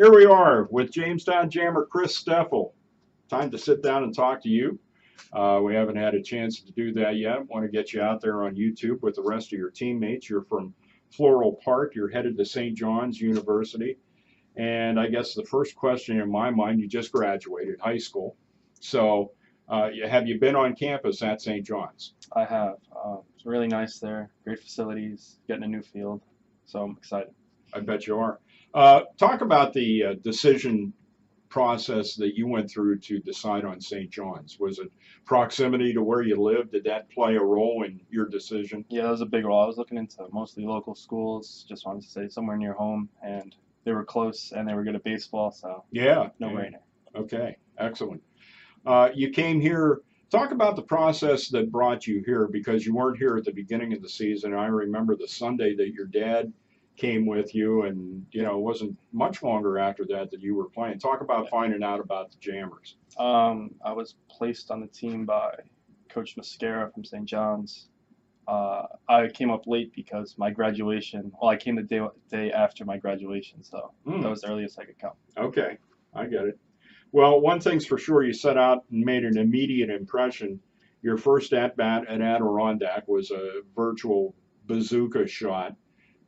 Here we are with Jamestown Jammer Chris Stefl. Time to sit down and talk to you. We haven't had a chance to do that yet. Want to get you out there on YouTube with the rest of your teammates. You're from Floral Park. You're headed to St. John's University. And I guess the first question in my mind, you just graduated high school. So have you been on campus at St. John's? I have. It's really nice there. Great facilities. Getting a new field. So I'm excited. I bet you are. Talk about the decision process that you went through to decide on St. John's. Was it proximity to where you lived? Did that play a role in your decision? Yeah, that was a big role. I was looking into mostly local schools. Just wanted to stay somewhere near home, and they were close, and they were good at baseball, so Yeah. no-brainer. Okay, excellent. You came here. Talk about the process that brought you here, because you weren't here at the beginning of the season. I remember the Sunday that your dad came with you, and it wasn't much longer after that you were playing. Talk about finding out about the Jammers. I was placed on the team by Coach Mascara from St. John's. I came up late because my graduation. Well, I came the day after my graduation, so that was the earliest I could come. Okay, I get it. Well, one thing's for sure, you set out and made an immediate impression. Your first at-bat at Adirondack was a virtual bazooka shot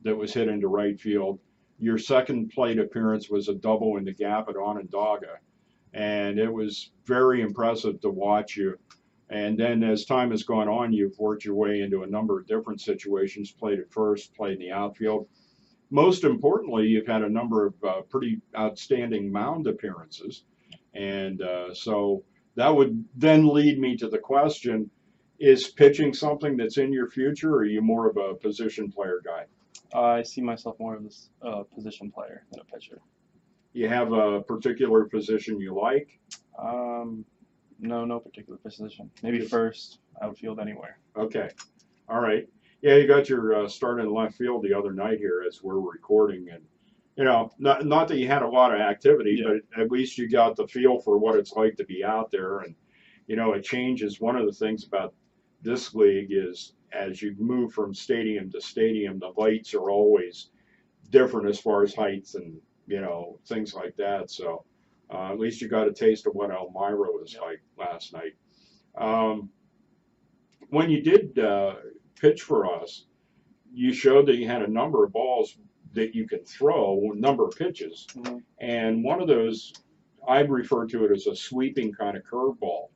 that was hit into right field. Your second plate appearance was a double in the gap at Onondaga, and it was very impressive to watch you. And then as time has gone on, you've worked your way into a number of different situations, played at first, played in the outfield. Most importantly, you've had a number of pretty outstanding mound appearances. And so that would then lead me to the question, is pitching something that's in your future, or are you more of a position player guy? I see myself more of a position player than a pitcher. You have a particular position you like? No particular position. Maybe first, outfield, anywhere. Okay. All right. Yeah, you got your start in left field the other night here as we're recording, and not that you had a lot of activity, but at least you got the feel for what it's like to be out there. And it changes. One of the things about this league is as you move from stadium to stadium, the lights are always different as far as heights and things like that. So at least you got a taste of what Elmira was like last night. When you did pitch for us, you showed that you had a number of balls that you can throw, a number of pitches, and one of those, I refer to it as a sweeping kind of curveball.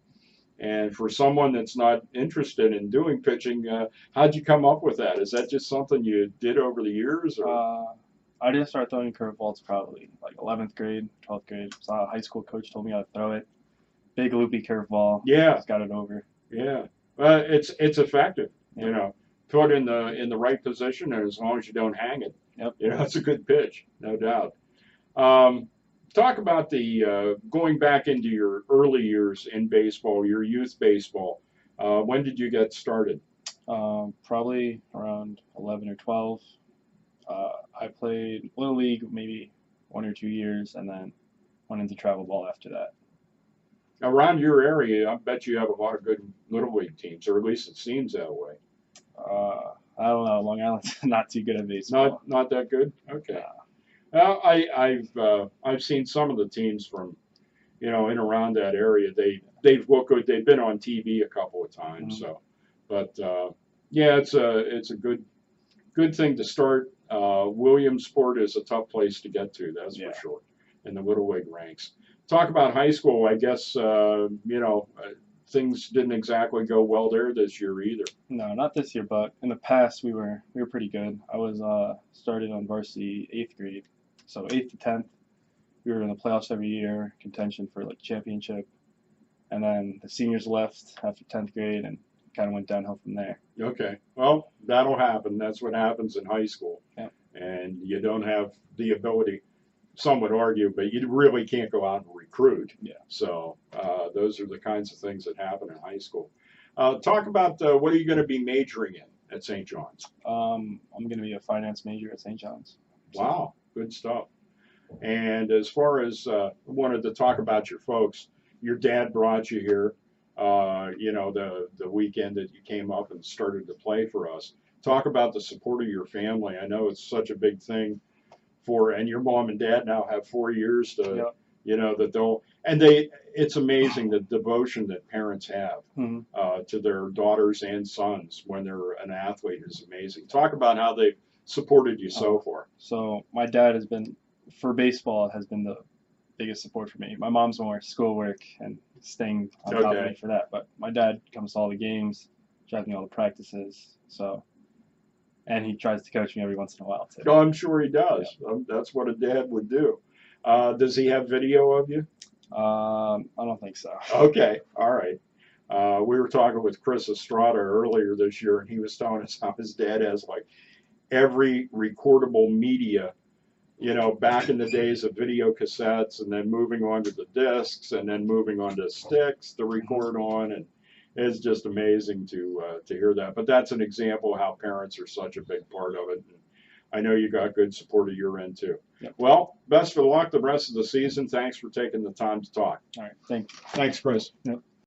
And for someone that's not interested in doing pitching, how'd you come up with that? Is that just something you did over the years? Or? I didn't start throwing curveballs probably like 11th grade, 12th grade. So a high school coach told me how to throw it. Big loopy curveball. Yeah. Just got it over. Yeah. It's effective. Put in the right position, and as long as you don't hang it, it's a good pitch, no doubt. Talk about the going back into your early years in baseball, your youth baseball. When did you get started? Probably around 11 or 12. I played Little League maybe 1 or 2 years, and then went into travel ball after that. Around your area, I bet you have a lot of good Little League teams, or at least it seems that way. I don't know. Long Island's not too good at baseball. Not that good? Okay. Well, I've seen some of the teams from, in around that area. They've looked good. They've been on TV a couple of times. So, but yeah, it's a good thing to start. Williamsport is a tough place to get to. That's for sure. In the Little League ranks. Talk about high school. I guess things didn't exactly go well there this year either. No, not this year, but in the past we were pretty good. I was started on varsity 8th grade, so 8th to 10th we were in the playoffs every year, contention for like championship, and then the seniors left after 10th grade and kind of went downhill from there. Okay, well, that'll happen. That's what happens in high school. Yeah. And you don't have the ability. Some would argue, but you really can't go out and recruit. Yeah. So those are the kinds of things that happen in high school. Talk about what are you going to be majoring in at St. John's? I'm going to be a finance major at St. John's. Wow, good stuff. And as far as I wanted to talk about your folks, your dad brought you here. The weekend that you came up and started to play for us. Talk about the support of your family. I know it's such a big thing and your mom and dad now have 4 years to, Yep. you know, that they'll, and it's amazing the devotion that parents have Hmm. to their daughters and sons when they're an athlete is amazing. Talk about how they've supported you so far. So my dad has been, for baseball, has been the biggest support for me. My mom's more schoolwork and staying on top of Okay. me for that, but my dad comes to all the games, drives me all the practices. So, and he tries to coach me every once in a while too. No, I'm sure he does. That's what a dad would do. Does he have video of you? I don't think so. Okay, all right. We were talking with Chris Estrada earlier this year, and he was telling us how his dad has like every recordable media, you know, back in the days of video cassettes, and then moving on to the discs, and then moving on to sticks to record on, and it's just amazing to hear that. But that's an example of how parents are such a big part of it. And I know you got good support at your end too. Yep. Well, best of luck the rest of the season. Thanks for taking the time to talk. All right, thank you. Thanks, Chris. Yep.